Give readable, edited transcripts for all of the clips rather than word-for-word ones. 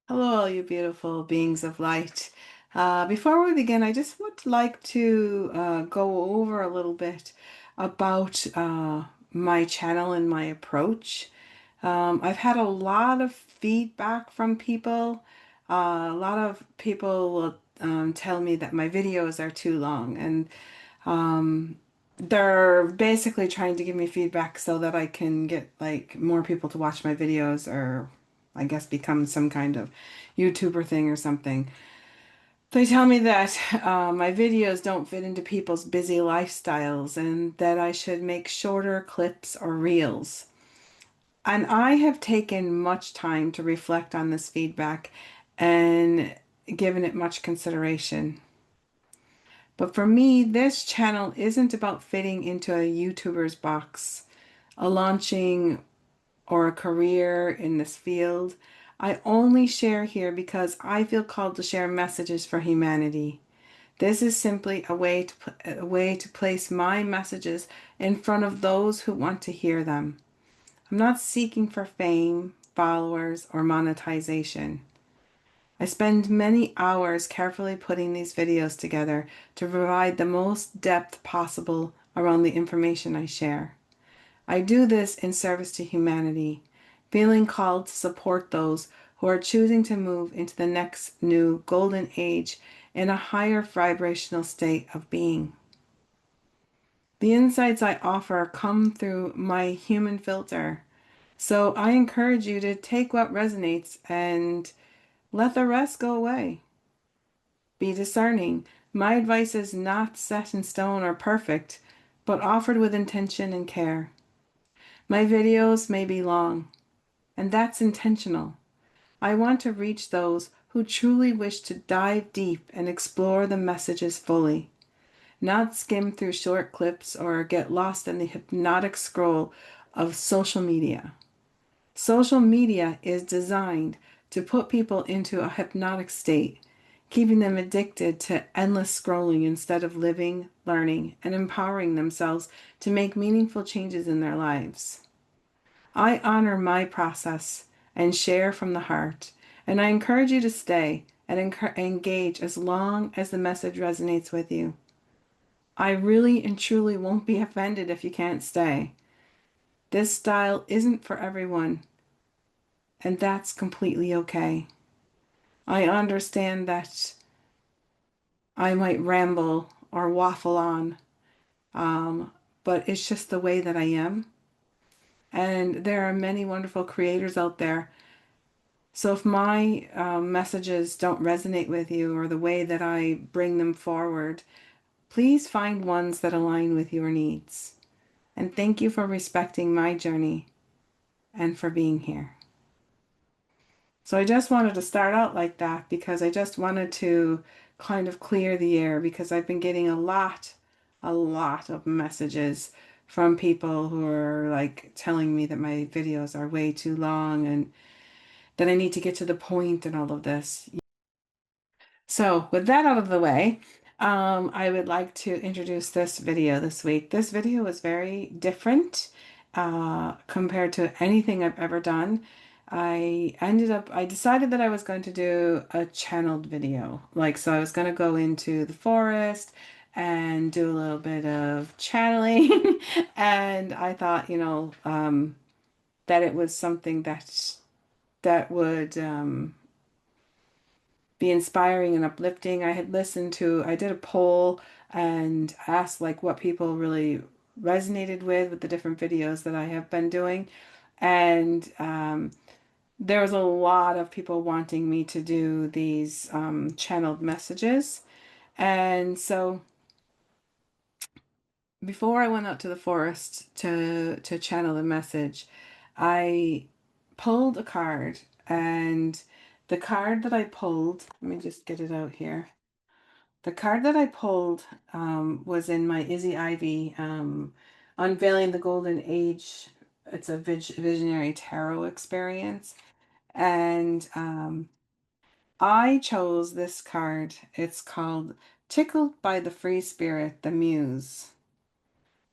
Hello, all you beautiful beings of light. Before we begin, I just would like to go over a little bit about my channel and my approach. I've had a lot of feedback from people. A lot of people will tell me that my videos are too long, and um, they're basically trying to give me feedback so that I can get like more people to watch my videos, or I guess become some kind of YouTuber thing or something. They tell me that my videos don't fit into people's busy lifestyles and that I should make shorter clips or reels. And I have taken much time to reflect on this feedback and given it much consideration. But for me, this channel isn't about fitting into a YouTuber's box, a launching or a career in this field. I only share here because I feel called to share messages for humanity. This is simply a way to place my messages in front of those who want to hear them. I'm not seeking for fame, followers, or monetization. I spend many hours carefully putting these videos together to provide the most depth possible around the information I share. I do this in service to humanity, feeling called to support those who are choosing to move into the next new golden age in a higher vibrational state of being. The insights I offer come through my human filter, so I encourage you to take what resonates and let the rest go away. Be discerning. My advice is not set in stone or perfect, but offered with intention and care. My videos may be long, and that's intentional. I want to reach those who truly wish to dive deep and explore the messages fully, not skim through short clips or get lost in the hypnotic scroll of social media. Social media is designed to put people into a hypnotic state, keeping them addicted to endless scrolling instead of living, learning, and empowering themselves to make meaningful changes in their lives. I honor my process and share from the heart, and I encourage you to stay and engage as long as the message resonates with you. I really and truly won't be offended if you can't stay. This style isn't for everyone, and that's completely okay. I understand that I might ramble or waffle on, but it's just the way that I am. And there are many wonderful creators out there. So if my messages don't resonate with you or the way that I bring them forward, please find ones that align with your needs. And thank you for respecting my journey and for being here. So I just wanted to start out like that because I just wanted to kind of clear the air because I've been getting a lot of messages from people who are like telling me that my videos are way too long and that I need to get to the point and all of this. So with that out of the way, I would like to introduce this video this week. This video is very different compared to anything I've ever done. I decided that I was going to do a channeled video. So I was going to go into the forest and do a little bit of channeling. And I thought, that it was something that would be inspiring and uplifting. I did a poll and asked like what people really resonated with the different videos that I have been doing. And there was a lot of people wanting me to do these channeled messages. And so before I went out to the forest to channel the message, I pulled a card, and the card that I pulled, let me just get it out here. The card that I pulled was in my Izzy Ivy Unveiling the Golden Age. It's a visionary tarot experience. And I chose this card. It's called Tickled by the Free Spirit, the Muse.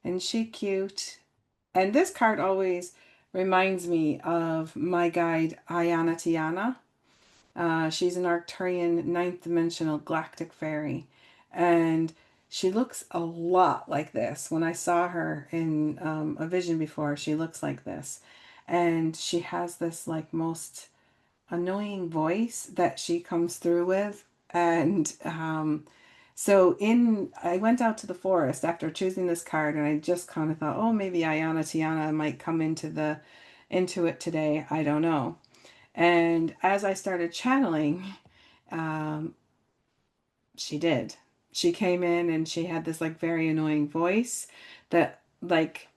Isn't she cute? And this card always reminds me of my guide, Ayana Tiana. She's an Arcturian ninth dimensional galactic fairy. And she looks a lot like this. When I saw her in a vision before, she looks like this. And she has this like most annoying voice that she comes through with. And I went out to the forest after choosing this card, and I just kind of thought, oh, maybe Ayana Tiana might come into it today. I don't know. And as I started channeling, um, she did. She came in and she had this like very annoying voice that like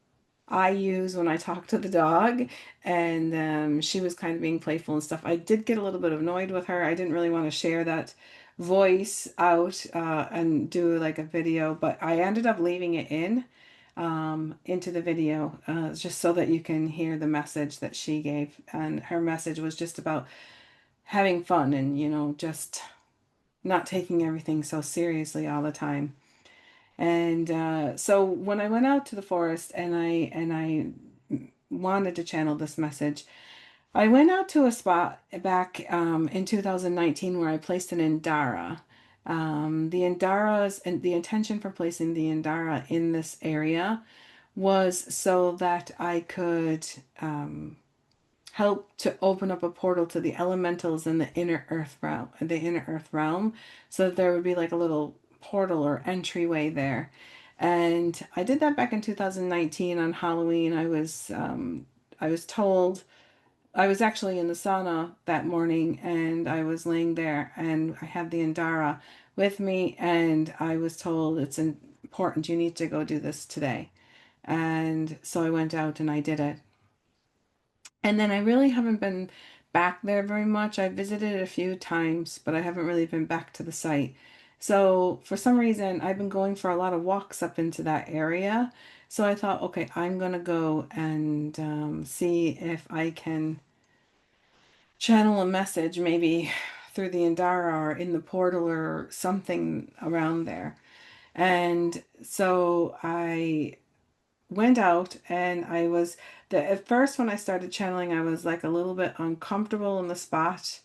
I use when I talk to the dog, and she was kind of being playful and stuff. I did get a little bit annoyed with her. I didn't really want to share that voice out and do like a video, but I ended up leaving it in into the video just so that you can hear the message that she gave. And her message was just about having fun and, just not taking everything so seriously all the time. And so when I went out to the forest and I wanted to channel this message, I went out to a spot back in 2019 where I placed an Indara. The Indaras and the intention for placing the Indara in this area was so that I could help to open up a portal to the elementals in the inner earth realm, so that there would be like a little portal or entryway there. And I did that back in 2019 on Halloween. I was told I was actually in the sauna that morning, and I was laying there and I had the Indara with me, and I was told it's important, you need to go do this today. And so I went out and I did it. And then I really haven't been back there very much. I visited it a few times, but I haven't really been back to the site. So for some reason, I've been going for a lot of walks up into that area. So I thought, okay, I'm gonna go and see if I can channel a message maybe through the Indara or in the portal or something around there. And so I went out and at first when I started channeling, I was like a little bit uncomfortable in the spot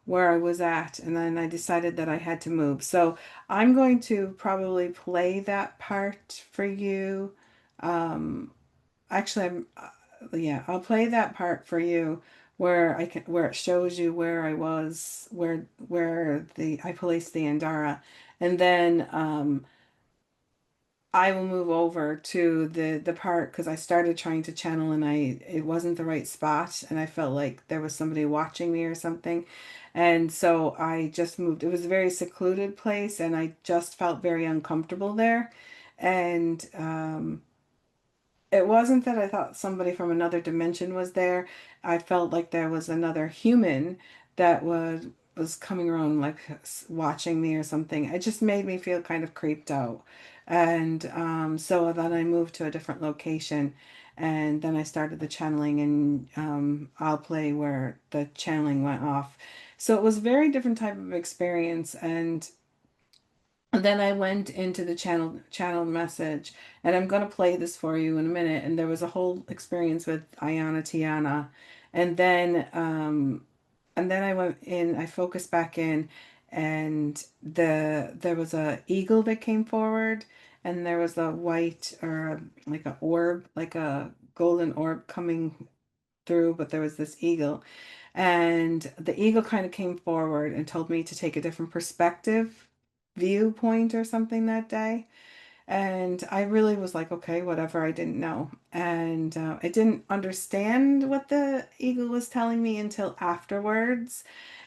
where I was at, and then I decided that I had to move. So I'm going to probably play that part for you. Um, actually, yeah, I'll play that part for you where it shows you where I was, where the I placed the Andara, and then I will move over to the part because I started trying to channel and it wasn't the right spot, and I felt like there was somebody watching me or something. And so I just moved. It was a very secluded place and I just felt very uncomfortable there. And it wasn't that I thought somebody from another dimension was there. I felt like there was another human that was coming around like watching me or something. It just made me feel kind of creeped out. And so then I moved to a different location, and then I started the channeling, and I'll play where the channeling went off. So it was a very different type of experience. And then I went into the channel message, and I'm gonna play this for you in a minute. And there was a whole experience with Ayana Tiana, and then I went in. I focused back in, and there was a eagle that came forward, and there was a white or like a orb, like a golden orb coming through. But there was this eagle, and the eagle kind of came forward and told me to take a different perspective, viewpoint or something that day. And I really was like, okay, whatever, I didn't know. And I didn't understand what the eagle was telling me until afterwards.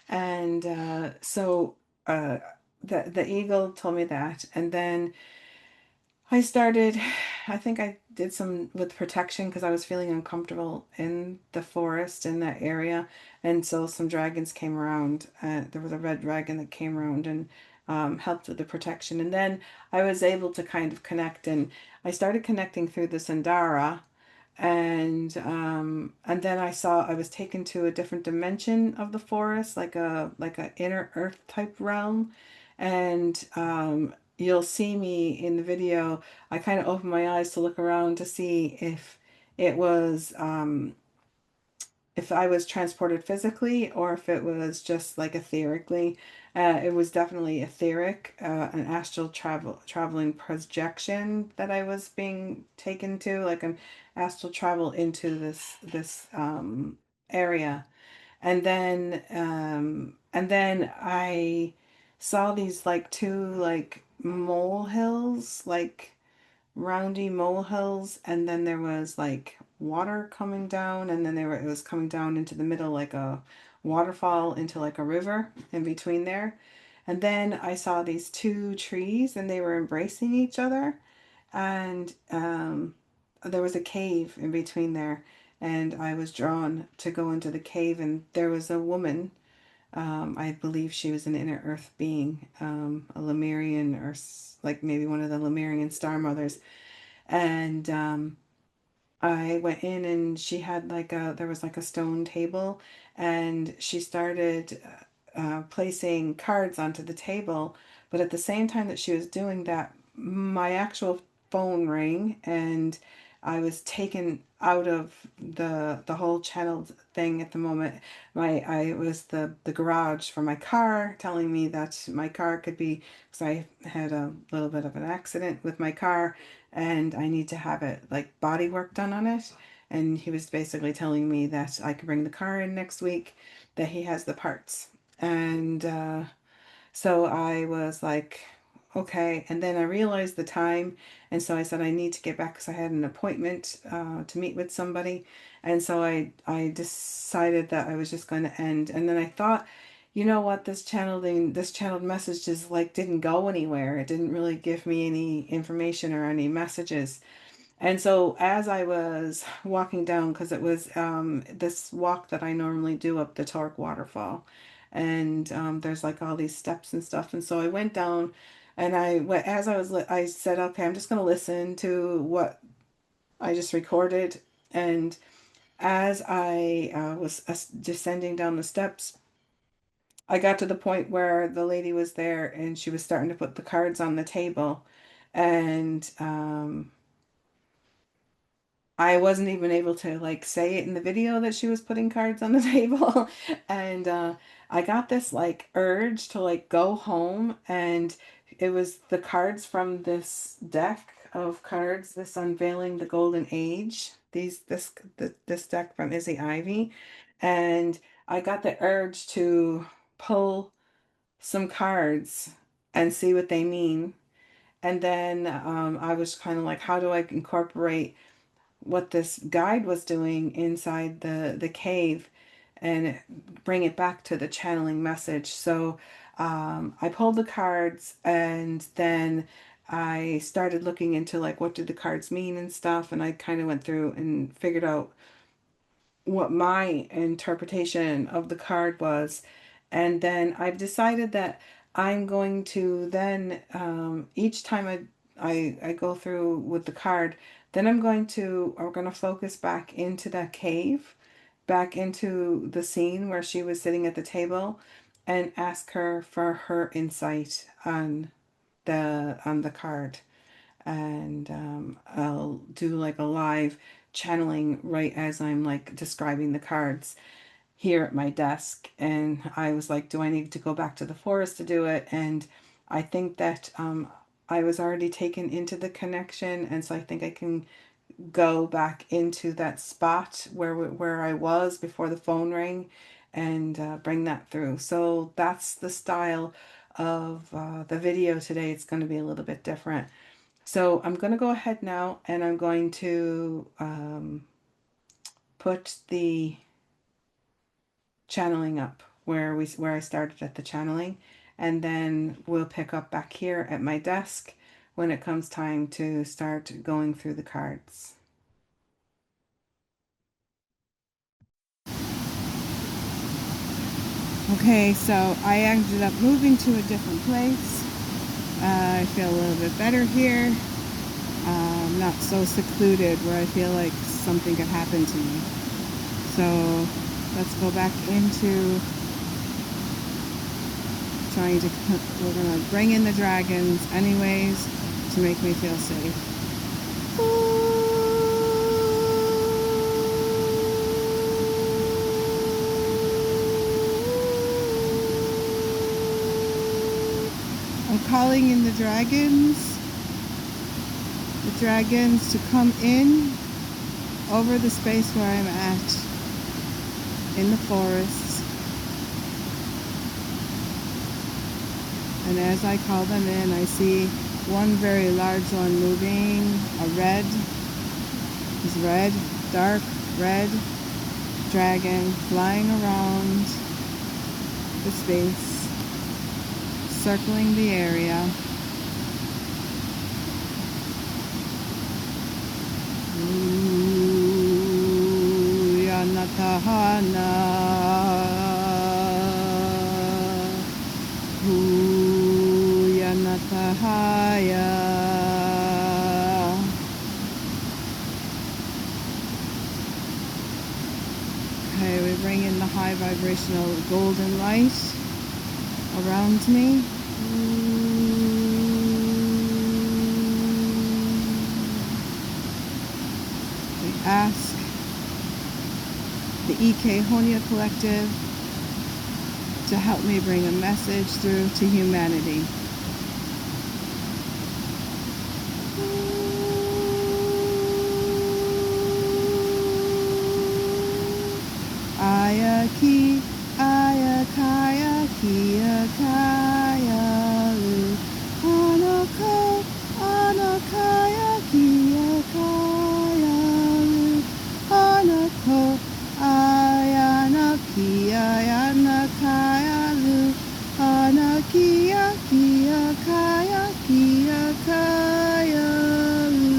And so uh, the eagle told me that. And then I started, I think I did some with protection because I was feeling uncomfortable in the forest in that area. And so some dragons came around. There was a red dragon that came around and helped with the protection. And then I was able to kind of connect, and I started connecting through the Sandara. And then I saw I was taken to a different dimension of the forest, like a inner earth type realm. And you'll see me in the video. I kind of opened my eyes to look around to see if it was if I was transported physically or if it was just like etherically. It was definitely etheric, an astral traveling projection that I was being taken to, like an astral travel into this area. And then I saw these like two like molehills, like roundy molehills, and then there was like water coming down, and then it was coming down into the middle like a waterfall into like a river in between there. And then I saw these two trees and they were embracing each other, and there was a cave in between there, and I was drawn to go into the cave, and there was a woman. I believe she was an inner earth being, a Lemurian, or like maybe one of the Lemurian star mothers. And I went in, and she had like there was like a stone table, and she started placing cards onto the table. But at the same time that she was doing that, my actual phone rang, and I was taken out of the whole channeled thing at the moment. I was the garage for my car telling me that my car could be, because I had a little bit of an accident with my car, and I need to have it like body work done on it. And he was basically telling me that I could bring the car in next week, that he has the parts. And so I was like, okay. And then I realized the time. And so I said, I need to get back because I had an appointment to meet with somebody. And so I decided that I was just going to end. And then I thought, you know what, this channeled message just like didn't go anywhere. It didn't really give me any information or any messages. And so as I was walking down, because it was this walk that I normally do up the Torque waterfall, and there's like all these steps and stuff. And so I went down, and as I was, I said, okay, I'm just going to listen to what I just recorded. And as I was descending down the steps, I got to the point where the lady was there, and she was starting to put the cards on the table. And I wasn't even able to like say it in the video that she was putting cards on the table. And I got this like urge to like go home, and it was the cards from this deck of cards, this Unveiling the Golden Age, this deck from Izzy Ivy. And I got the urge to pull some cards and see what they mean. And then I was kind of like, how do I incorporate what this guide was doing inside the cave and bring it back to the channeling message? So I pulled the cards, and then I started looking into like what did the cards mean and stuff, and I kind of went through and figured out what my interpretation of the card was. And then I've decided that I'm going to then, each time I go through with the card, then we're going to focus back into that cave, back into the scene where she was sitting at the table, and ask her for her insight on the card. And I'll do like a live channeling right as I'm like describing the cards here at my desk. And I was like, do I need to go back to the forest to do it? And I think that I was already taken into the connection, and so I think I can go back into that spot where I was before the phone rang, and bring that through. So that's the style of the video today. It's going to be a little bit different. So I'm going to go ahead now, and I'm going to put the channeling up where I started at the channeling, and then we'll pick up back here at my desk when it comes time to start going through the cards. Okay, so I ended up moving to a different place. I feel a little bit better here. Not so secluded where I feel like something could happen to me. So let's go back into we're going to bring in the dragons anyways to make me feel safe. I'm calling in the dragons to come in over the space where I'm at in the forest. And as I call them in, I see one very large one moving, a red, dark red dragon flying around the space, circling the area. Yanatahana, Yanatahaya. Okay, we bring in the high vibrational golden light around me. We ask the EK Honya Collective to help me bring a message through to humanity. Ayaki, ayakaya, kiyakaya, lu, anako, anakaya, kiyakaya, lu, anako, ayanaki, ayanakaya, lu, anakia, kiyakaya, kiyakaya, lu.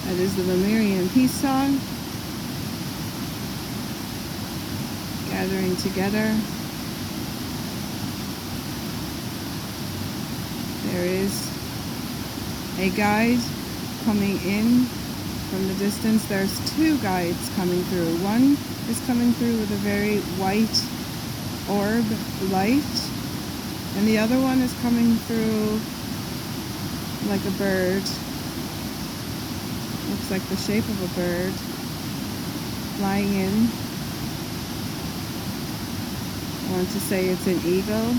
That is the Lemurian peace song. Gathering together. There is a guide coming in from the distance. There's two guides coming through. One is coming through with a very white orb light, and the other one is coming through like a bird. Looks like the shape of a bird flying in. I want to say it's an eagle.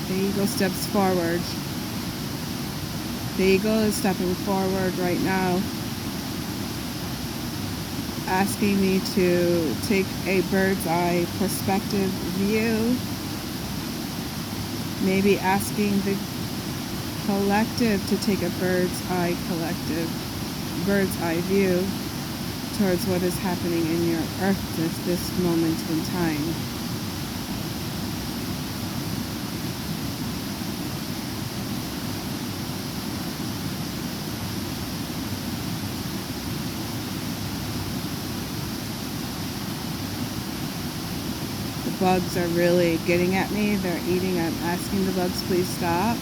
The eagle steps forward. The eagle is stepping forward right now, asking me to take a bird's eye perspective view, maybe asking the collective to take a bird's eye view towards what is happening in your earth at this moment in time. Bugs are really getting at me. They're eating. I'm asking the bugs, please stop.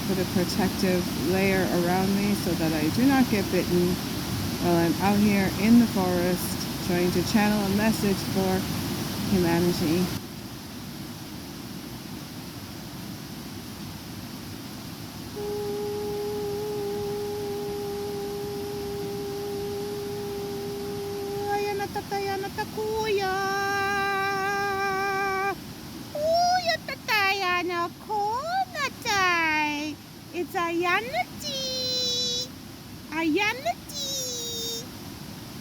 Put a protective layer around me so that I do not get bitten while I'm out here in the forest trying to channel a message for humanity. Tataya na takuya. Uya tataya na ko natay. It's Ayanati. Ayanati.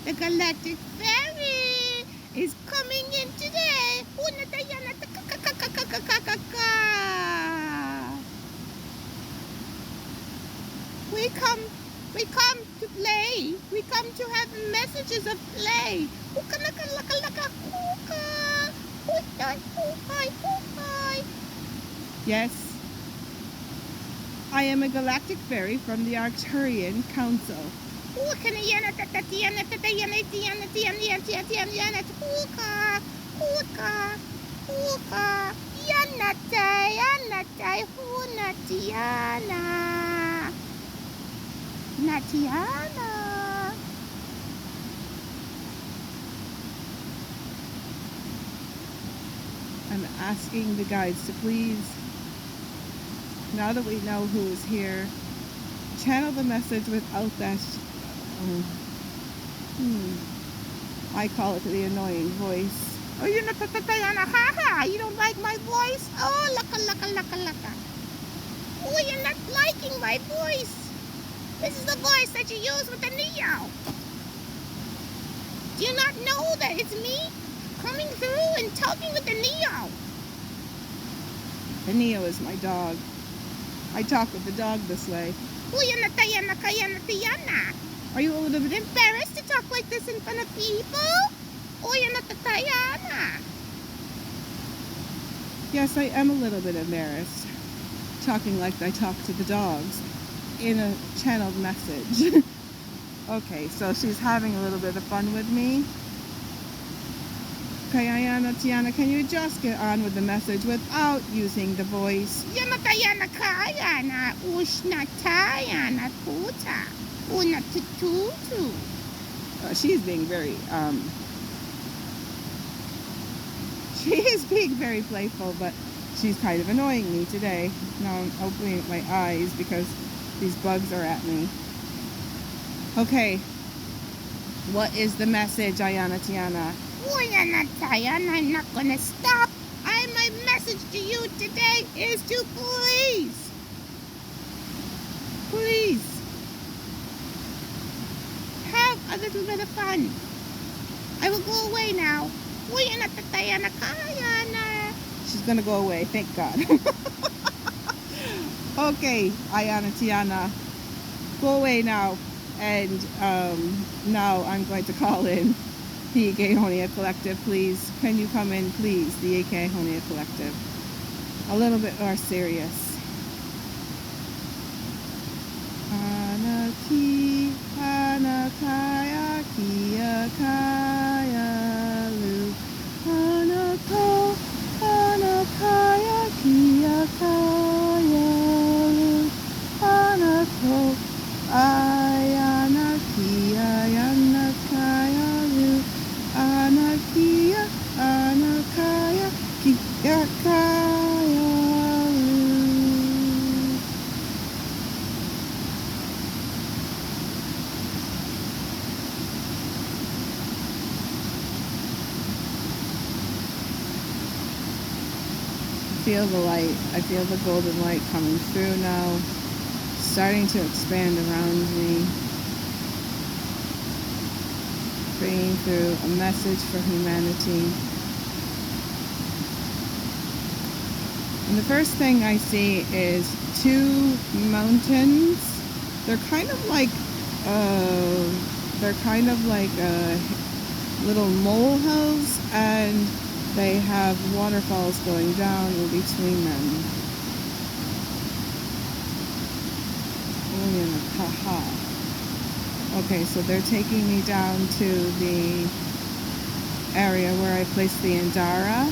The galactic fairy is coming in today. Unataya na takakakakakakaka. We come to play. We come to have messages of play. Yes, I am a galactic fairy from the Arcturian Council. Natiana. I'm asking the guides to please, now that we know who is here, channel the message without that, I call it the annoying voice. Oh, you're not Tatayana, haha, you don't like my voice? Oh, laka. Oh, you're not liking my voice. This is the voice that you use with the Neo. Do you not know that it's me coming through and talking with the Neo? The Neo is my dog. I talk with the dog this way. Are you a little bit embarrassed to talk like this in front of people? Yes, I am a little bit embarrassed, talking like I talk to the dogs in a channeled message. Okay, so she's having a little bit of fun with me. Okay, Ayana, Tiana, can you just get on with the message without using the voice? She's being very, she is being very playful, but she's kind of annoying me today. Now I'm opening my eyes because these bugs are at me. Okay, what is the message, Ayana, Tiana? I'm not gonna stop. My message to you today is to please have a little bit of fun. I will go away now. She's gonna go away, thank God. Okay, Ayana, Tiana, go away now. And now I'm going to call in the AK Honia Collective, please. Can you come in, please, the AK Honia Collective? A little bit more serious. Anaki, Anakaya, Kia, Kaya, Lu. Anako, Anakaya, Kia, Kaya, Lu. Anako, Ayana, Kia, Yana, Kaya, Lu. Anakia, Anakaya, Kia, Kaya, Lu. I feel the light. I feel the golden light coming through now, starting to expand around me, bringing through a message for humanity. And the first thing I see is two mountains. They're kind of like little molehills, and they have waterfalls going down in between them. Okay, so they're taking me down to the area where I placed the Indara.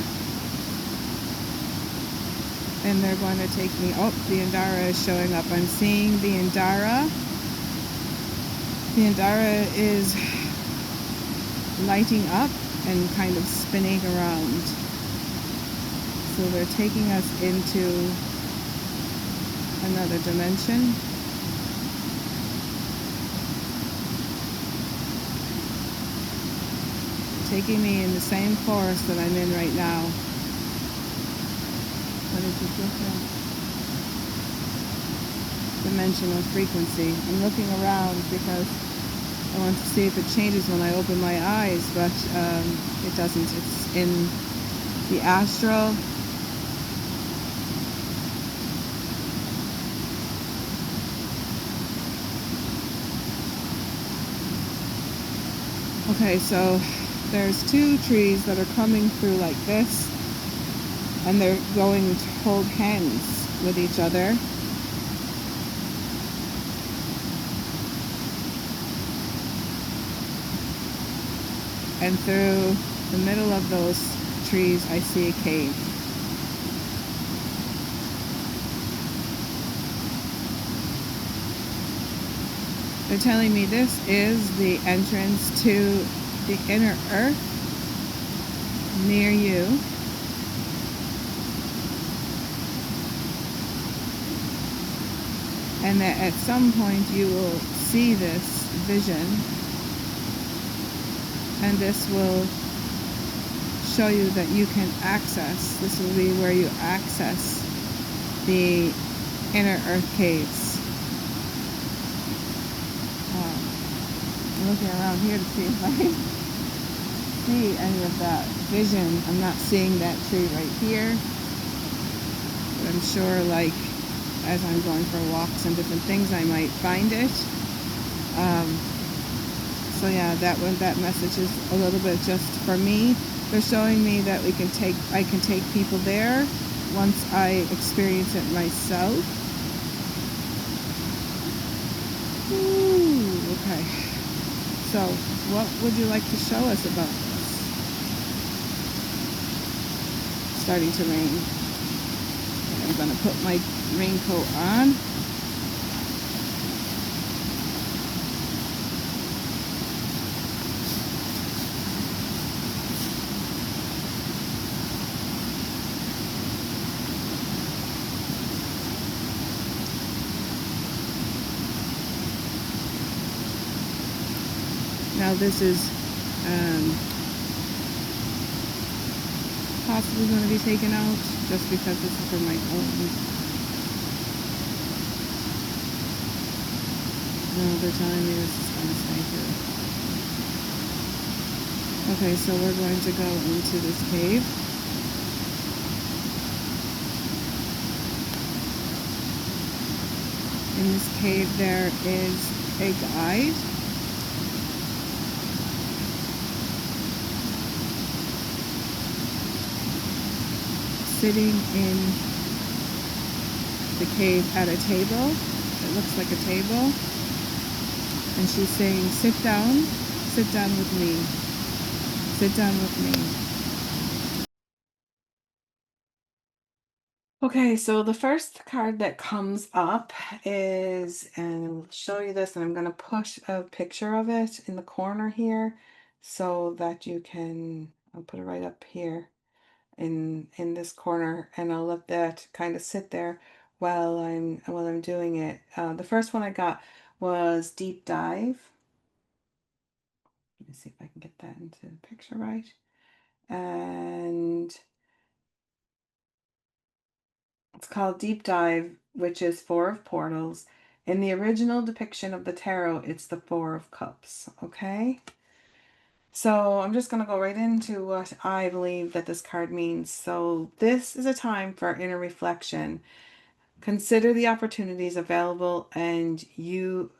And they're going to take me, oh, the Indara is showing up. I'm seeing the Indara. The Indara is lighting up and kind of spinning around. So they're taking us into another dimension. Taking me in the same forest that I'm in right now. What is it different? Dimensional frequency. I'm looking around because I want to see if it changes when I open my eyes, but it doesn't. It's in the astral. Okay, so there's two trees that are coming through like this, and they're going to hold hands with each other. And through the middle of those trees, I see a cave. They're telling me this is the entrance to the inner earth near you. and that at some point you will see this vision, and this will show you that you can access, this will be where you access the inner earth caves. I'm looking around here to see if I see any of that vision. I'm not seeing that tree right here, but I'm sure, like, as I'm going for walks and different things, I might find it. So yeah, that message is a little bit just for me. They're showing me that I can take people there once I experience it myself. Ooh, okay. So, what would you like to show us about this? Starting to rain. I'm going to put my raincoat on. Now this is possibly going to be taken out just because this is for my own. No, they're telling me this is going to stay here. Okay, so we're going to go into this cave. In this cave there is a guide. Sitting in the cave at a table. It looks like a table. And she's saying, sit down with me. Sit down with me. Okay, so the first card that comes up is, and I'll show you this, and I'm going to put a picture of it in the corner here so that you can, I'll put it right up here in this corner, and I'll let that kind of sit there while I'm doing it. The first one I got was Deep Dive. Let me see if I can get that into the picture right. And it's called Deep Dive, which is Four of Portals. In the original depiction of the tarot, it's the Four of Cups, okay? So I'm just going to go right into what I believe that this card means. So this is a time for inner reflection. Consider the opportunities available to you,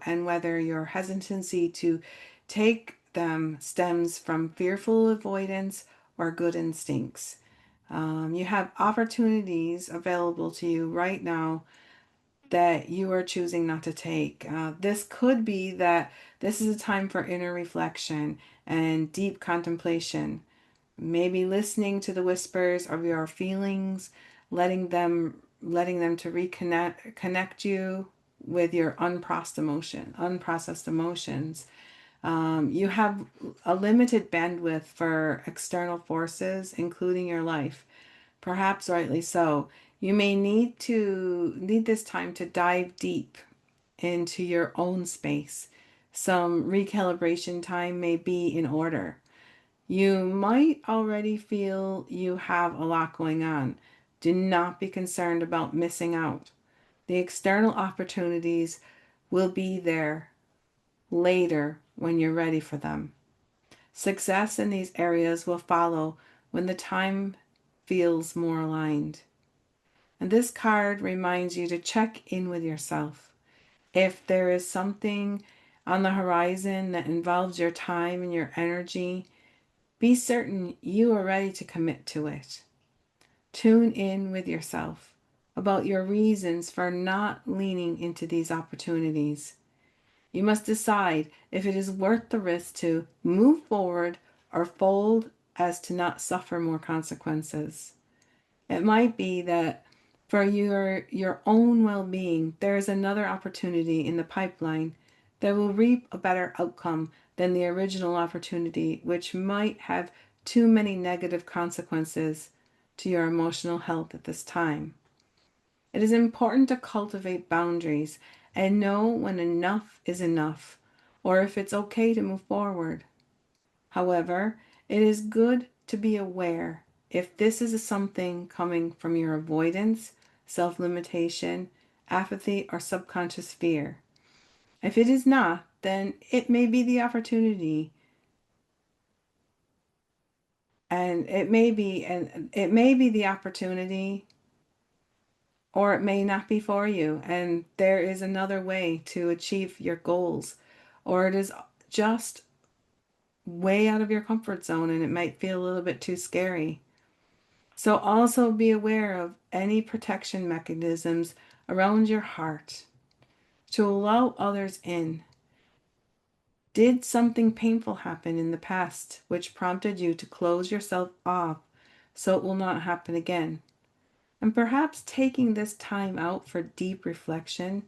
and whether your hesitancy to take them stems from fearful avoidance or good instincts. You have opportunities available to you right now that you are choosing not to take. This could be that this is a time for inner reflection and deep contemplation. Maybe listening to the whispers of your feelings, letting them to connect you with your unprocessed emotions. You have a limited bandwidth for external forces, including your life. Perhaps rightly so. You may need this time to dive deep into your own space. Some recalibration time may be in order. You might already feel you have a lot going on. Do not be concerned about missing out. The external opportunities will be there later when you're ready for them. Success in these areas will follow when the time feels more aligned. And this card reminds you to check in with yourself. If there is something on the horizon that involves your time and your energy, be certain you are ready to commit to it. Tune in with yourself about your reasons for not leaning into these opportunities. You must decide if it is worth the risk to move forward or fold as to not suffer more consequences. It might be that for your own well-being, there is another opportunity in the pipeline that will reap a better outcome than the original opportunity, which might have too many negative consequences to your emotional health at this time. It is important to cultivate boundaries and know when enough is enough, or if it's okay to move forward. However, it is good to be aware if this is something coming from your avoidance, self limitation, apathy, or subconscious fear. If it is not, then it may be the opportunity, and it may be the opportunity, or it may not be for you, and there is another way to achieve your goals, or it is just way out of your comfort zone and it might feel a little bit too scary. So also be aware of any protection mechanisms around your heart to allow others in. Did something painful happen in the past which prompted you to close yourself off so it will not happen again? And perhaps taking this time out for deep reflection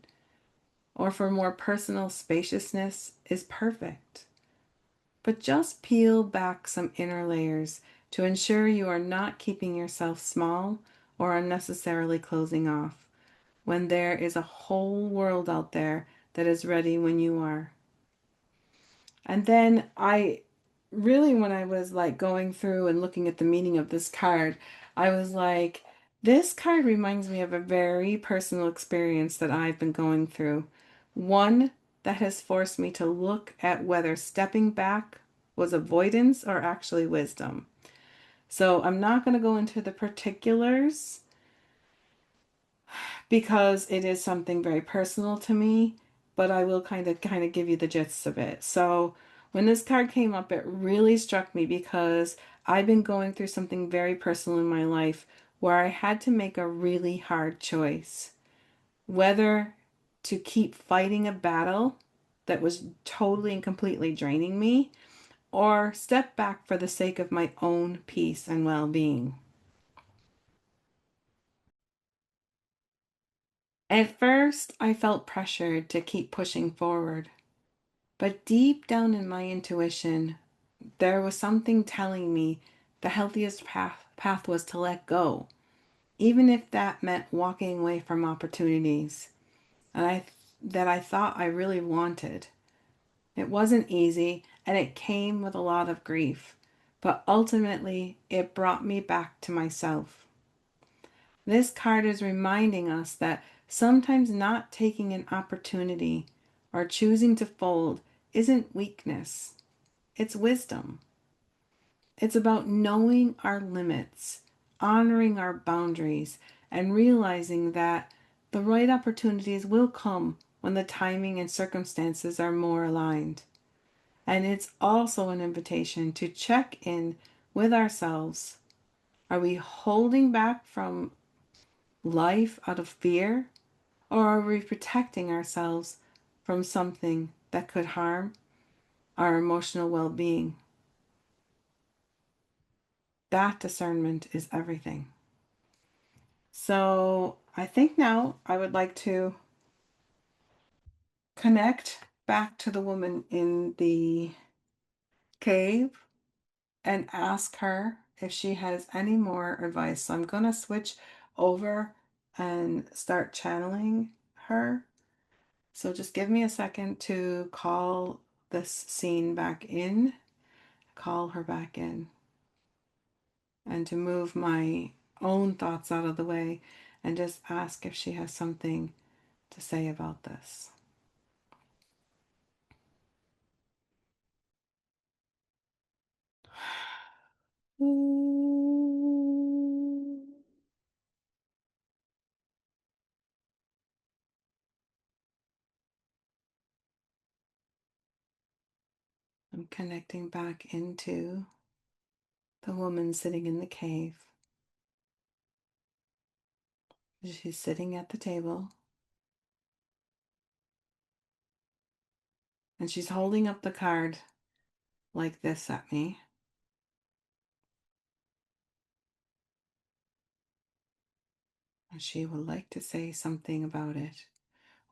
or for more personal spaciousness is perfect. But just peel back some inner layers to ensure you are not keeping yourself small or unnecessarily closing off when there is a whole world out there that is ready when you are. And then I really, when I was like going through and looking at the meaning of this card, I was like, this card reminds me of a very personal experience that I've been going through. One that has forced me to look at whether stepping back was avoidance or actually wisdom. So I'm not going to go into the particulars because it is something very personal to me, but I will kind of give you the gist of it. So when this card came up, it really struck me because I've been going through something very personal in my life where I had to make a really hard choice, whether to keep fighting a battle that was totally and completely draining me or step back for the sake of my own peace and well-being. At first, I felt pressured to keep pushing forward, but deep down in my intuition, there was something telling me the healthiest path was to let go, even if that meant walking away from opportunities and that I thought I really wanted. It wasn't easy and it came with a lot of grief, but ultimately it brought me back to myself. This card is reminding us that sometimes not taking an opportunity or choosing to fold isn't weakness, it's wisdom. It's about knowing our limits, honoring our boundaries, and realizing that the right opportunities will come when the timing and circumstances are more aligned. And it's also an invitation to check in with ourselves. Are we holding back from life out of fear? Or are we protecting ourselves from something that could harm our emotional well being? That discernment is everything. So I think now I would like to connect back to the woman in the cave and ask her if she has any more advice. So I'm going to switch over and start channeling her. So just give me a second to call this scene back in, call her back in, and to move my own thoughts out of the way and just ask if she has something to say about this. I'm connecting back into the woman sitting in the cave. She's sitting at the table and she's holding up the card like this at me. And she would like to say something about it.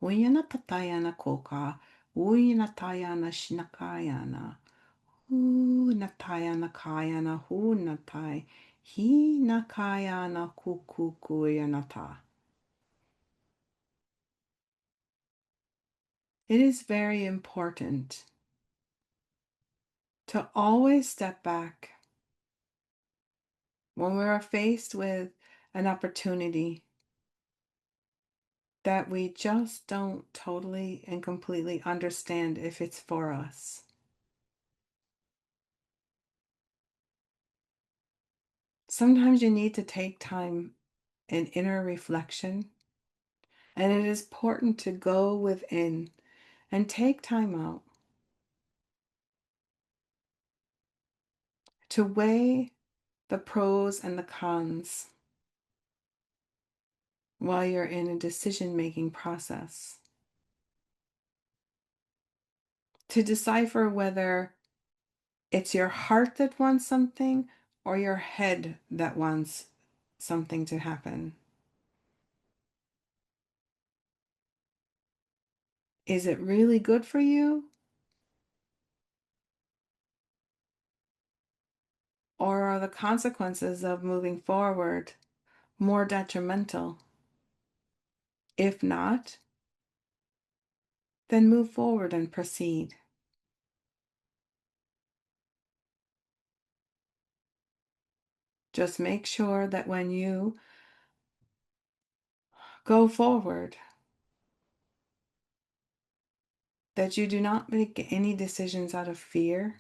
Uyana tatayana koka, uyana tayana shinakayana, natayana kayana hu natai, hi nakayana kukukuyanata. It is very important to always step back when we are faced with an opportunity that we just don't totally and completely understand if it's for us. Sometimes you need to take time in inner reflection, and it is important to go within and take time out to weigh the pros and the cons while you're in a decision-making process, to decipher whether it's your heart that wants something or your head that wants something to happen. Is it really good for you, or are the consequences of moving forward more detrimental? If not, then move forward and proceed. Just make sure that when you go forward, that you do not make any decisions out of fear,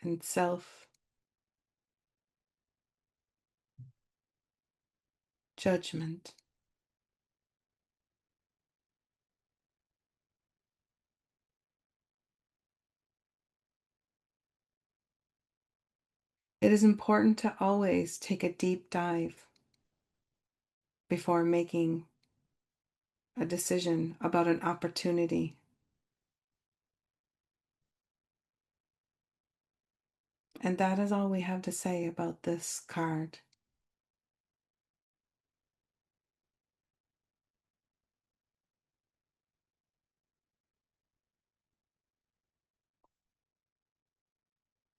and self judgment. It is important to always take a deep dive before making a decision about an opportunity. And that is all we have to say about this card.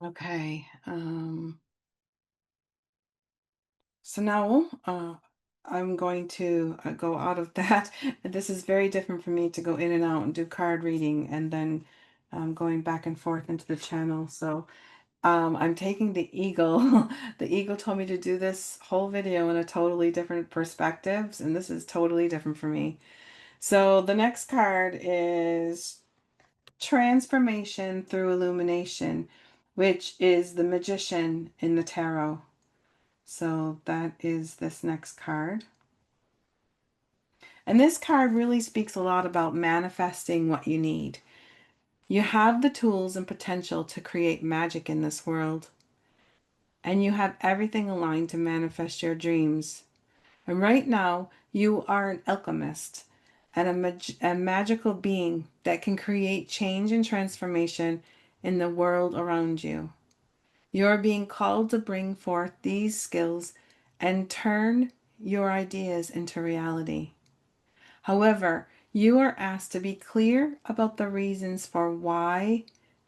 Okay. So now I'm going to go out of that. This is very different for me to go in and out and do card reading and then going back and forth into the channel. So I'm taking the eagle. The eagle told me to do this whole video in a totally different perspectives, and this is totally different for me. So the next card is Transformation through Illumination, which is the Magician in the tarot. So that is this next card. And this card really speaks a lot about manifesting what you need. You have the tools and potential to create magic in this world. And you have everything aligned to manifest your dreams. And right now, you are an alchemist and a magical being that can create change and transformation in the world around you. You are being called to bring forth these skills and turn your ideas into reality. However, you are asked to be clear about the reasons for why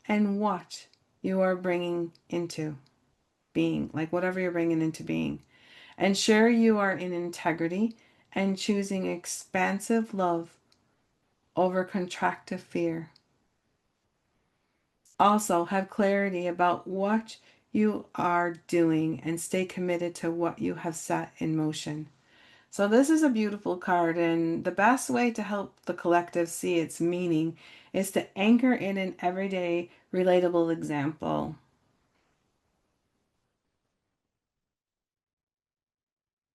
and what you are bringing into being, like whatever you're bringing into being. Ensure you are in integrity and choosing expansive love over contractive fear. Also, have clarity about what you are doing and stay committed to what you have set in motion. So this is a beautiful card, and the best way to help the collective see its meaning is to anchor in an everyday relatable example.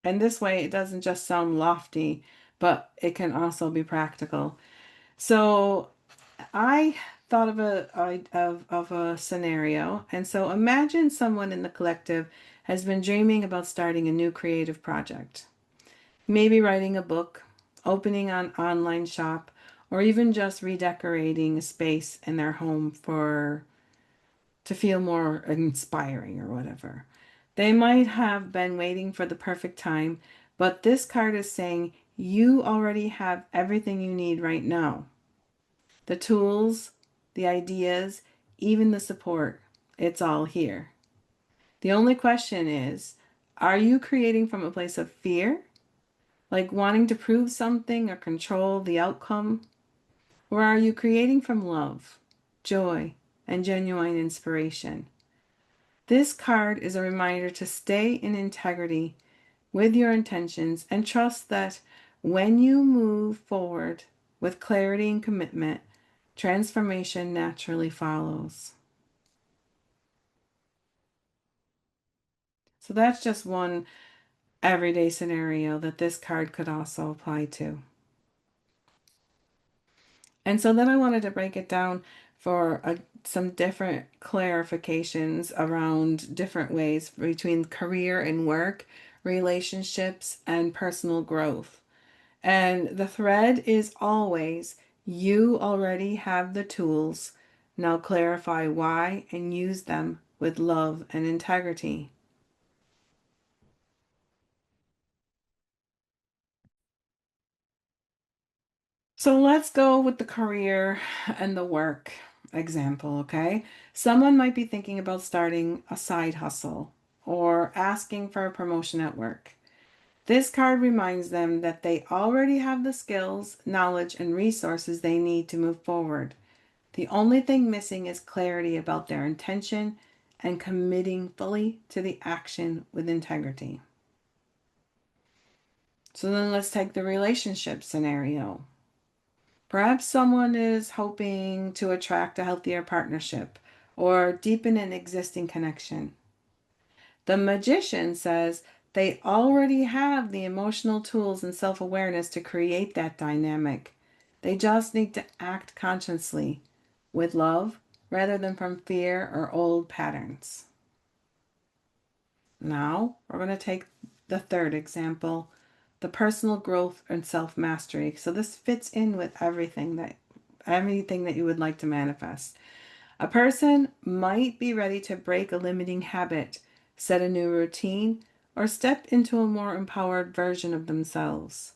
And this way it doesn't just sound lofty, but it can also be practical. So I thought of a scenario, and so imagine someone in the collective has been dreaming about starting a new creative project. Maybe writing a book, opening an online shop, or even just redecorating a space in their home for to feel more inspiring or whatever. They might have been waiting for the perfect time, but this card is saying you already have everything you need right now. The tools, the ideas, even the support. It's all here. The only question is, are you creating from a place of fear, like wanting to prove something or control the outcome? Or are you creating from love, joy, and genuine inspiration? This card is a reminder to stay in integrity with your intentions and trust that when you move forward with clarity and commitment, transformation naturally follows. So that's just one everyday scenario that this card could also apply to. And so then I wanted to break it down for some different clarifications around different ways between career and work, relationships, and personal growth. And the thread is always you already have the tools. Now clarify why and use them with love and integrity. So let's go with the career and the work example, okay? Someone might be thinking about starting a side hustle or asking for a promotion at work. This card reminds them that they already have the skills, knowledge, and resources they need to move forward. The only thing missing is clarity about their intention and committing fully to the action with integrity. So then let's take the relationship scenario. Perhaps someone is hoping to attract a healthier partnership or deepen an existing connection. The magician says they already have the emotional tools and self awareness to create that dynamic. They just need to act consciously with love rather than from fear or old patterns. Now, we're going to take the third example, the personal growth and self-mastery. So this fits in with everything that you would like to manifest. A person might be ready to break a limiting habit, set a new routine, or step into a more empowered version of themselves.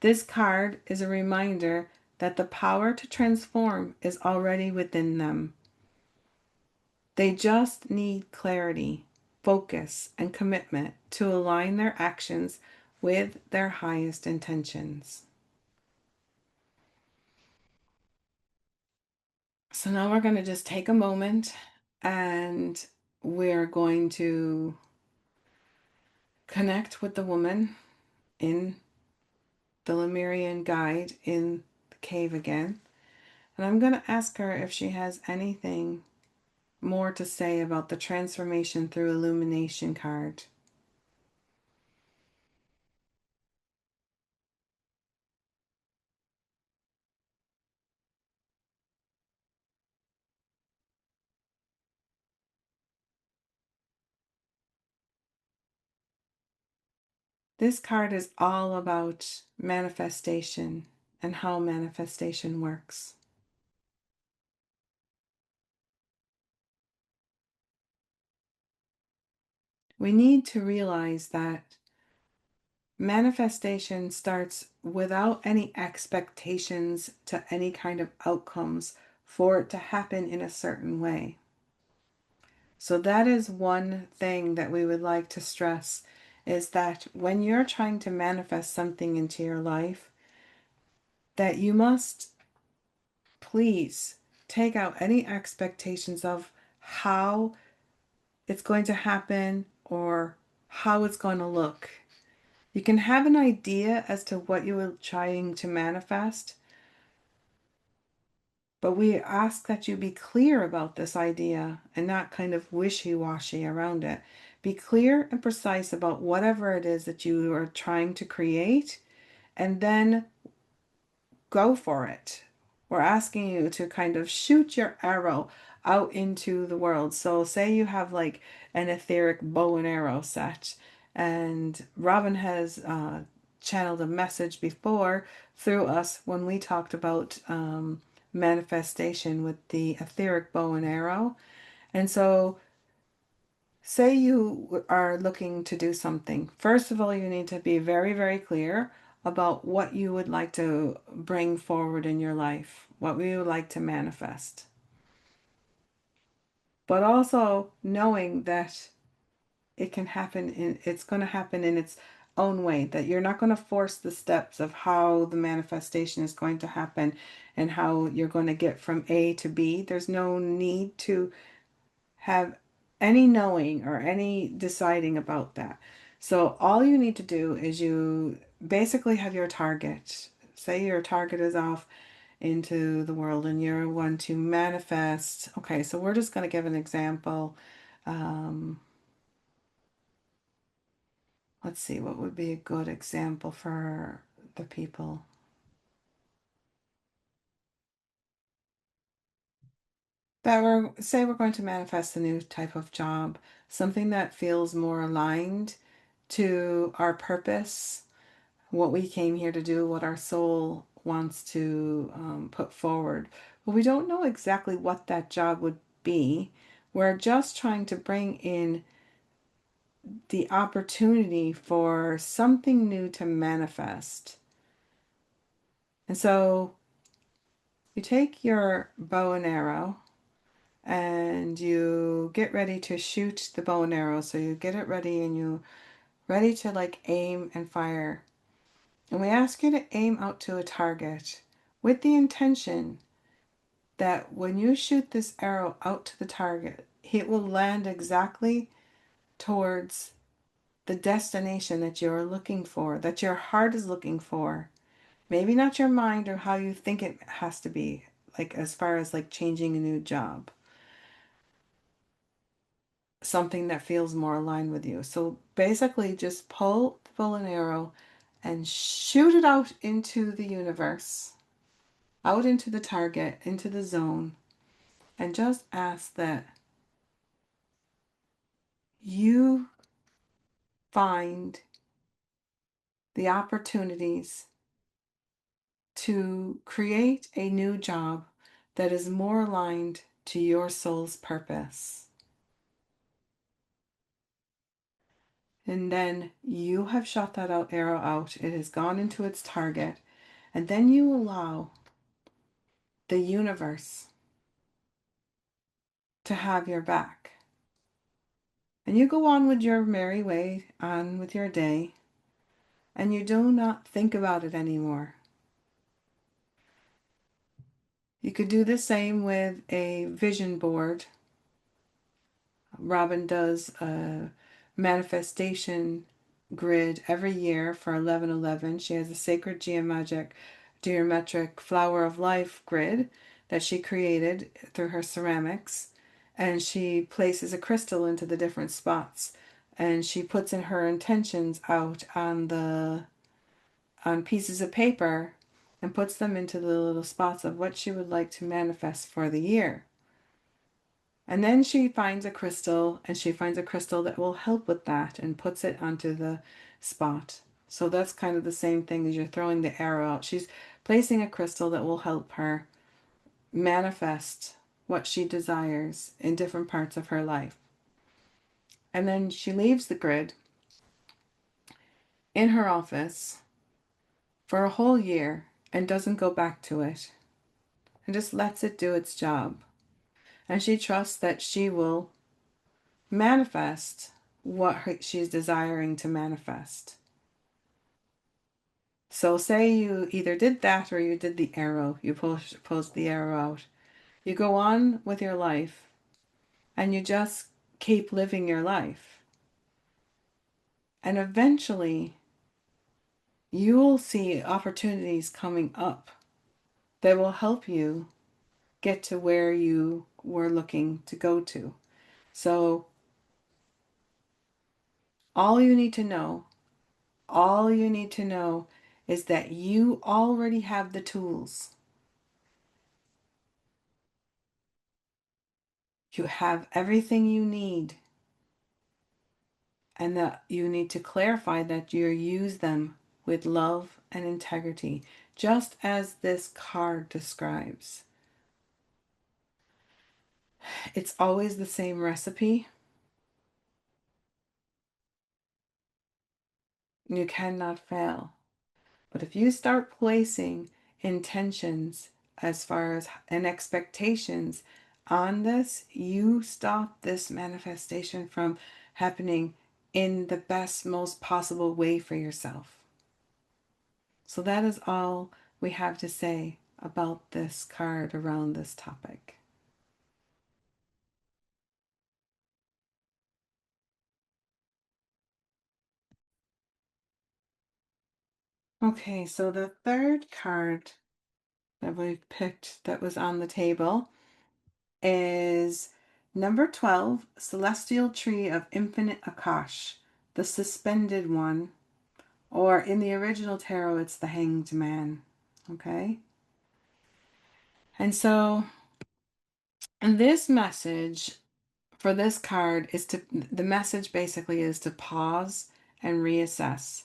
This card is a reminder that the power to transform is already within them. They just need clarity, focus, and commitment to align their actions with their highest intentions. So now we're going to just take a moment and we're going to connect with the woman in the Lemurian guide in the cave again. And I'm going to ask her if she has anything more to say about the transformation through illumination card. This card is all about manifestation and how manifestation works. We need to realize that manifestation starts without any expectations to any kind of outcomes for it to happen in a certain way. So that is one thing that we would like to stress is that when you're trying to manifest something into your life, that you must please take out any expectations of how it's going to happen or how it's going to look. You can have an idea as to what you are trying to manifest, but we ask that you be clear about this idea and not kind of wishy-washy around it. Be clear and precise about whatever it is that you are trying to create, and then go for it. We're asking you to kind of shoot your arrow out into the world. So say you have like an etheric bow and arrow set, and Robin has channeled a message before through us when we talked about manifestation with the etheric bow and arrow. And so say you are looking to do something. First of all, you need to be very, very clear about what you would like to bring forward in your life, what we would like to manifest. but also knowing that it's going to happen in its own way, that you're not going to force the steps of how the manifestation is going to happen and how you're going to get from A to B. There's no need to have any knowing or any deciding about that. So all you need to do is you basically have your target. Say your target is off into the world and you want to manifest. Okay, so we're just going to give an example. Um, let's see, what would be a good example for the people? That we're going to manifest a new type of job, something that feels more aligned to our purpose, what we came here to do, what our soul wants to put forward. But we don't know exactly what that job would be. We're just trying to bring in the opportunity for something new to manifest. And so you take your bow and arrow and you get ready to shoot the bow and arrow. So you get it ready and you ready to like aim and fire. And we ask you to aim out to a target with the intention that when you shoot this arrow out to the target, it will land exactly towards the destination that you're looking for, that your heart is looking for. Maybe not your mind or how you think it has to be, like as far as like changing a new job, something that feels more aligned with you. So basically, just pull the bow and arrow and shoot it out into the universe, out into the target, into the zone, and just ask that you find the opportunities to create a new job that is more aligned to your soul's purpose. And then you have shot that out arrow out. It has gone into its target. And then you allow the universe to have your back. And you go on with your merry way, on with your day, and you do not think about it anymore. You could do the same with a vision board. Robin does a manifestation grid every year for 1111. She has a sacred geometric flower of life grid that she created through her ceramics, and she places a crystal into the different spots, and she puts in her intentions out on pieces of paper and puts them into the little spots of what she would like to manifest for the year. And then she finds a crystal, and she finds a crystal that will help with that and puts it onto the spot. So that's kind of the same thing as you're throwing the arrow out. She's placing a crystal that will help her manifest what she desires in different parts of her life. And then she leaves the grid in her office for a whole year and doesn't go back to it and just lets it do its job. And she trusts that she will manifest what she's desiring to manifest. So say you either did that or you did the arrow, you post the arrow out. You go on with your life and you just keep living your life. And eventually you will see opportunities coming up that will help you get to where you were looking to go to. So all you need to know, all you need to know is that you already have the tools. You have everything you need, and that you need to clarify that you use them with love and integrity, just as this card describes. It's always the same recipe. You cannot fail. But if you start placing intentions as far as and expectations on this, you stop this manifestation from happening in the best, most possible way for yourself. So that is all we have to say about this card around this topic. Okay, so the third card that we picked that was on the table is number 12, Celestial Tree of Infinite Akash, the suspended one, or in the original tarot, it's the Hanged Man. Okay, and so and this message for this card is to, the message basically is to pause and reassess,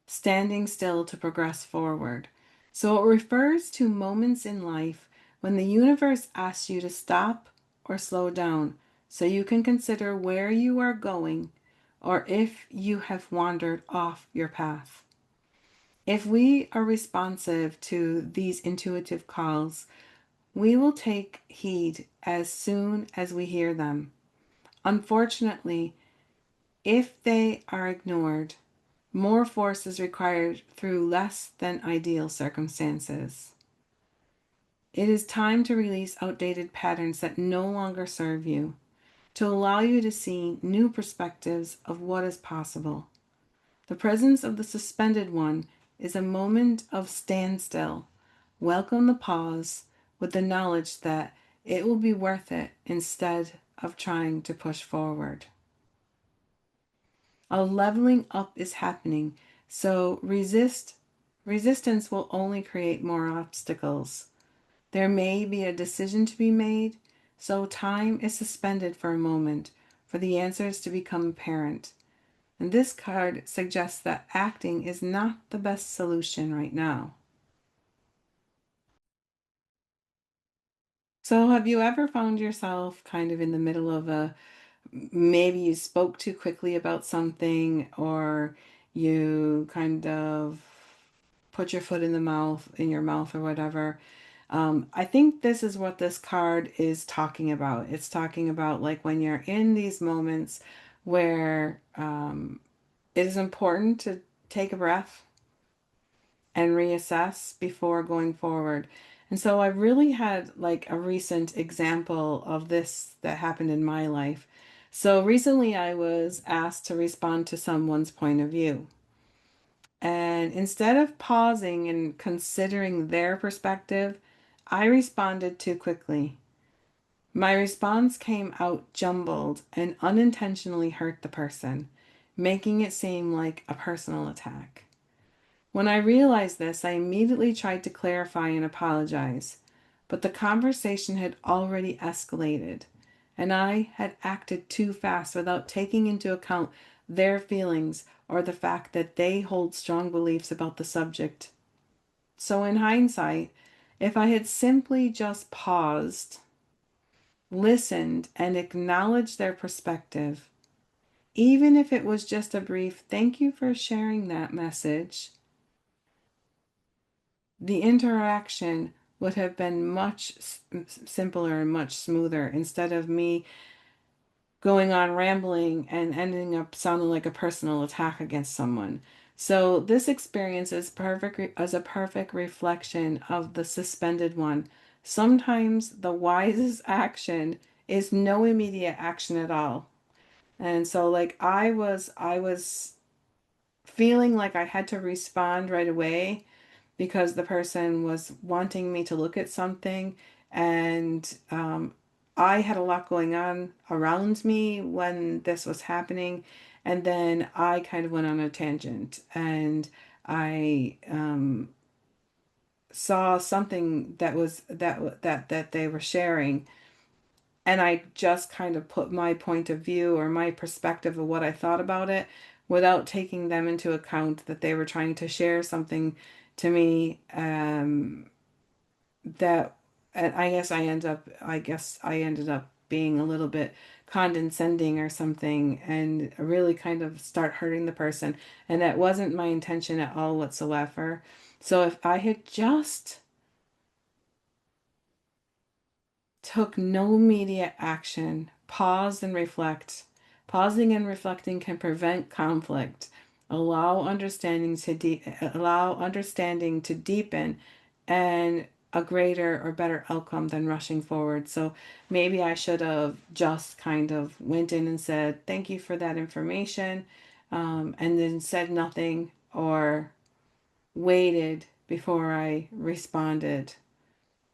standing still to progress forward. So it refers to moments in life when the universe asks you to stop or slow down so you can consider where you are going or if you have wandered off your path. If we are responsive to these intuitive calls, we will take heed as soon as we hear them. Unfortunately, if they are ignored, more force is required through less than ideal circumstances. It is time to release outdated patterns that no longer serve you, to allow you to see new perspectives of what is possible. The presence of the suspended one is a moment of standstill. Welcome the pause with the knowledge that it will be worth it instead of trying to push forward. A leveling up is happening, so resistance will only create more obstacles. There may be a decision to be made, so time is suspended for a moment for the answers to become apparent. And this card suggests that acting is not the best solution right now. So, have you ever found yourself kind of in the middle of a, maybe you spoke too quickly about something, or you kind of put your foot in the mouth, in your mouth, or whatever? I think this is what this card is talking about. It's talking about like when you're in these moments where it is important to take a breath and reassess before going forward. And so I really had like a recent example of this that happened in my life. So recently I was asked to respond to someone's point of view. And instead of pausing and considering their perspective, I responded too quickly. My response came out jumbled and unintentionally hurt the person, making it seem like a personal attack. When I realized this, I immediately tried to clarify and apologize, but the conversation had already escalated, and I had acted too fast without taking into account their feelings or the fact that they hold strong beliefs about the subject. So, in hindsight, if I had simply just paused, listened, and acknowledged their perspective, even if it was just a brief thank you for sharing that message, the interaction would have been much simpler and much smoother instead of me going on rambling and ending up sounding like a personal attack against someone. So this experience is perfect as a perfect reflection of the suspended one. Sometimes the wisest action is no immediate action at all. And so like I was feeling like I had to respond right away because the person was wanting me to look at something, and I had a lot going on around me when this was happening, and then I kind of went on a tangent, and I saw something that was that they were sharing, and I just kind of put my point of view or my perspective of what I thought about it without taking them into account that they were trying to share something to me, that and I guess I ended up being a little bit condescending or something and really kind of start hurting the person, and that wasn't my intention at all whatsoever. So if I had just took no immediate action, paused and reflect. Pausing and reflecting can prevent conflict, allow understanding to deepen, and a greater or better outcome than rushing forward. So maybe I should have just kind of went in and said, "Thank you for that information," and then said nothing, or waited before I responded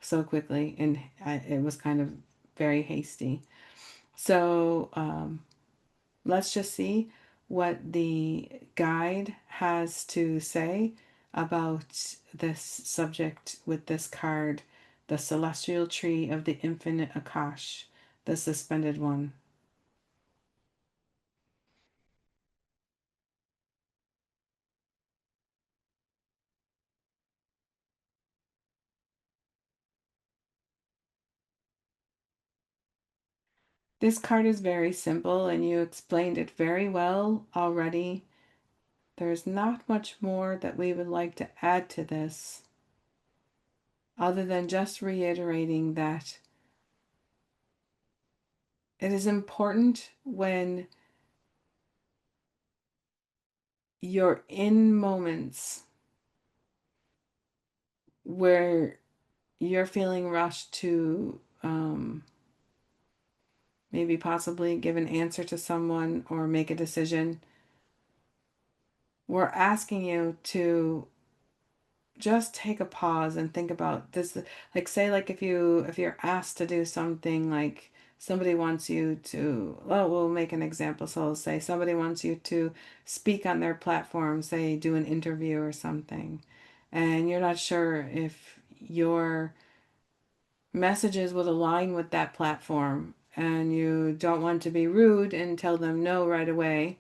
so quickly, and it was kind of very hasty. So let's just see what the guide has to say about this subject with this card, the Celestial Tree of the Infinite Akash, the suspended one. This card is very simple, and you explained it very well already. There's not much more that we would like to add to this, other than just reiterating that it is important when you're in moments where you're feeling rushed to maybe possibly give an answer to someone or make a decision. We're asking you to just take a pause and think about this. Like, say, like, if you're asked to do something, like somebody wants you to, well, we'll make an example. So I'll say somebody wants you to speak on their platform, say do an interview or something, and you're not sure if your messages would align with that platform, and you don't want to be rude and tell them no right away,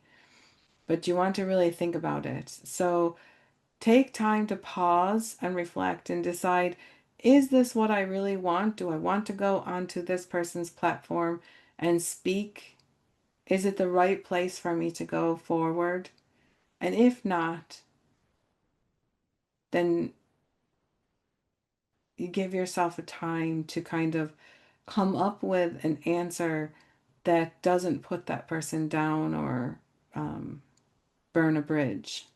but you want to really think about it. So take time to pause and reflect and decide, is this what I really want? Do I want to go onto this person's platform and speak? Is it the right place for me to go forward? And if not, then you give yourself a time to kind of come up with an answer that doesn't put that person down or um, burn a bridge.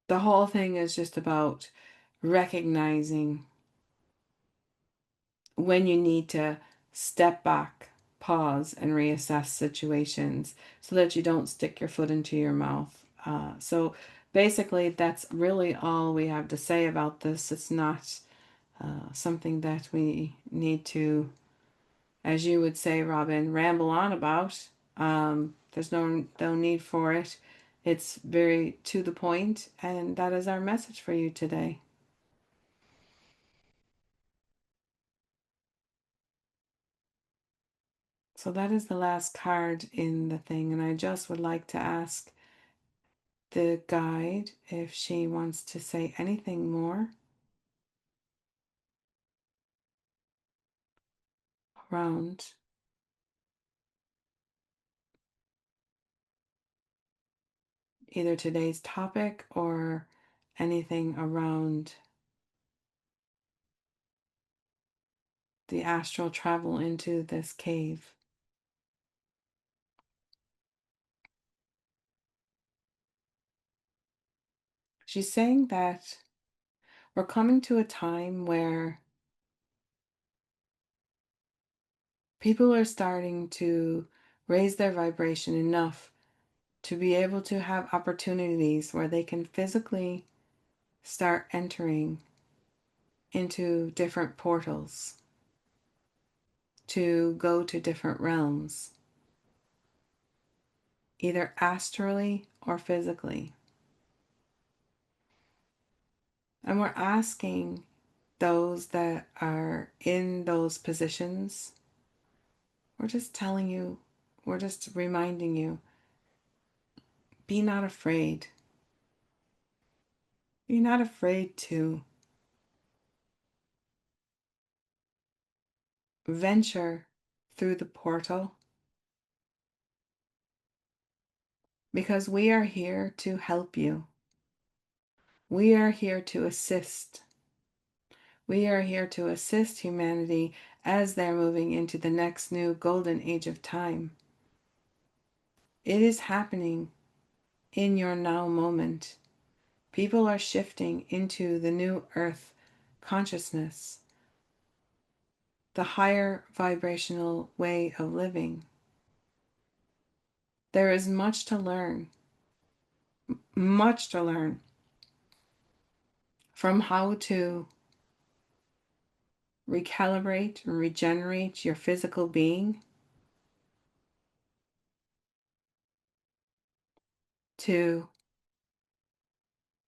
The whole thing is just about recognizing when you need to step back, pause, and reassess situations so that you don't stick your foot into your mouth. So basically, that's really all we have to say about this. It's not something that we need to, as you would say, Robin, ramble on about. There's no need for it. It's very to the point, and that is our message for you today. So that is the last card in the thing, and I just would like to ask the guide if she wants to say anything more around either today's topic or anything around the astral travel into this cave. She's saying that we're coming to a time where people are starting to raise their vibration enough to be able to have opportunities where they can physically start entering into different portals to go to different realms, either astrally or physically. And we're asking those that are in those positions, we're just telling you, we're just reminding you, be not afraid. Be not afraid to venture through the portal, because we are here to help you. We are here to assist. We are here to assist humanity as they're moving into the next new golden age of time. It is happening in your now moment. People are shifting into the new earth consciousness, the higher vibrational way of living. There is much to learn from how to recalibrate and regenerate your physical being to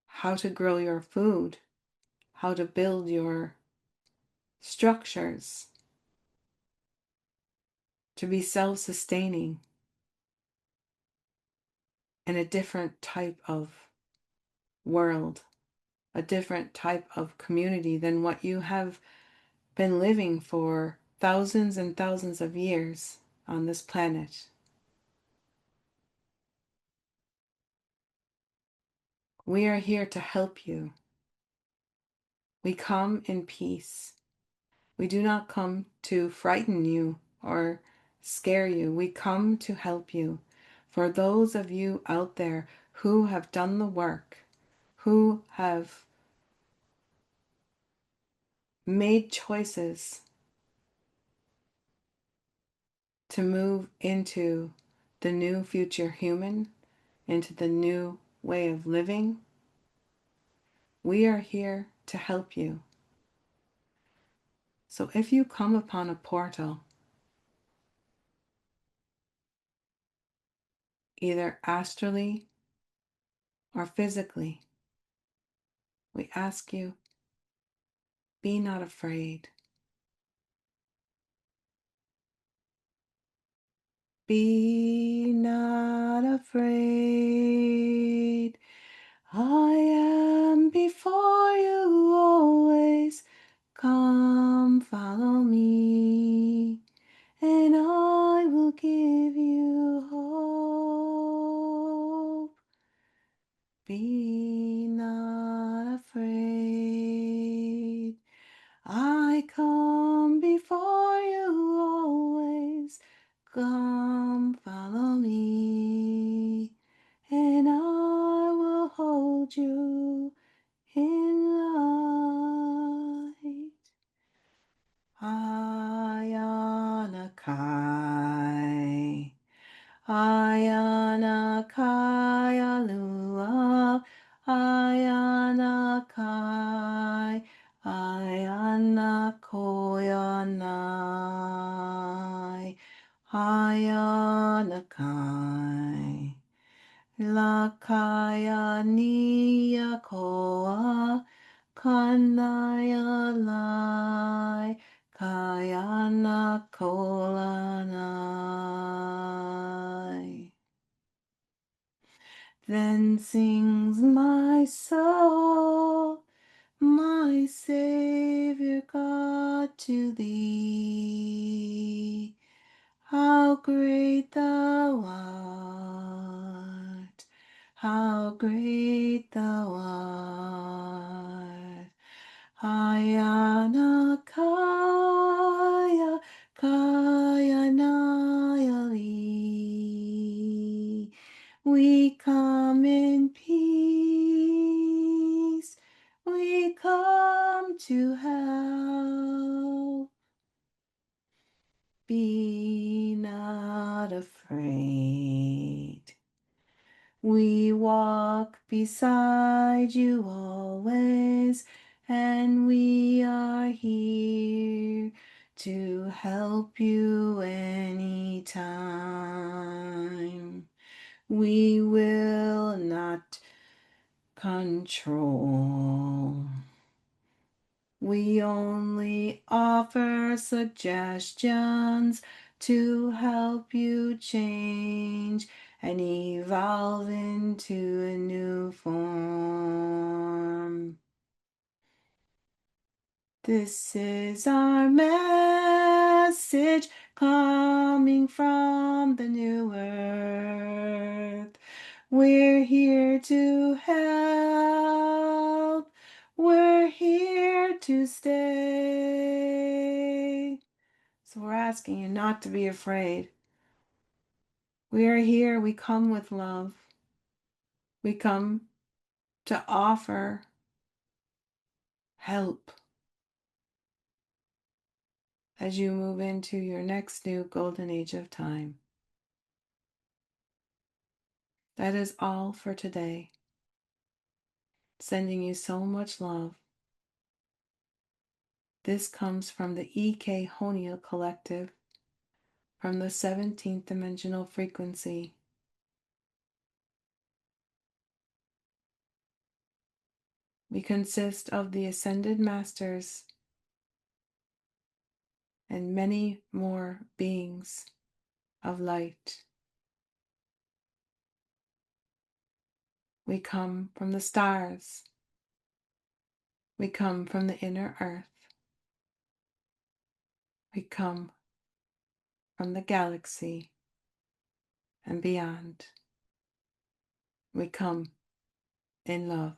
how to grow your food, how to build your structures to be self-sustaining in a different type of world, a different type of community than what you have been living for thousands and thousands of years on this planet. We are here to help you. We come in peace. We do not come to frighten you or scare you. We come to help you. For those of you out there who have done the work, who have made choices to move into the new future human, into the new way of living, we are here to help you. So if you come upon a portal, either astrally or physically, we ask you, be not afraid. Be not afraid. I am before you always. Come follow me, and I will give you hope. Be not afraid. I come before you always. Come follow me, and I will hold you in light. Ayanakai, Ayanakai, Alua, Ayanakai, Ayanakoyanai, Ayanakai. Lakaya niya koa kanaya lai kayana kolanai. Then sings my soul, my Savior God, to thee. How great thou art, how great thou art. Ayana kaya, kaya nayali. We come in peace, we come to help. Be not afraid. We walk beside you always, and we are here to help you anytime. We will not control. We only offer suggestions to help you change and evolve into a new form. This is our message coming from the new earth. We're here to help. We're here to stay. So we're asking you not to be afraid. We are here. We come with love. We come to offer help as you move into your next new golden age of time. That is all for today. Sending you so much love. This comes from the EK Honia Collective, from the 17th dimensional frequency. We consist of the Ascended Masters and many more beings of light. We come from the stars. We come from the inner earth. We come from the galaxy and beyond. We come in love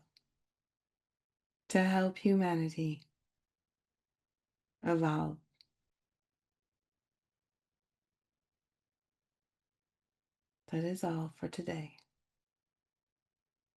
to help humanity evolve. That is all for today.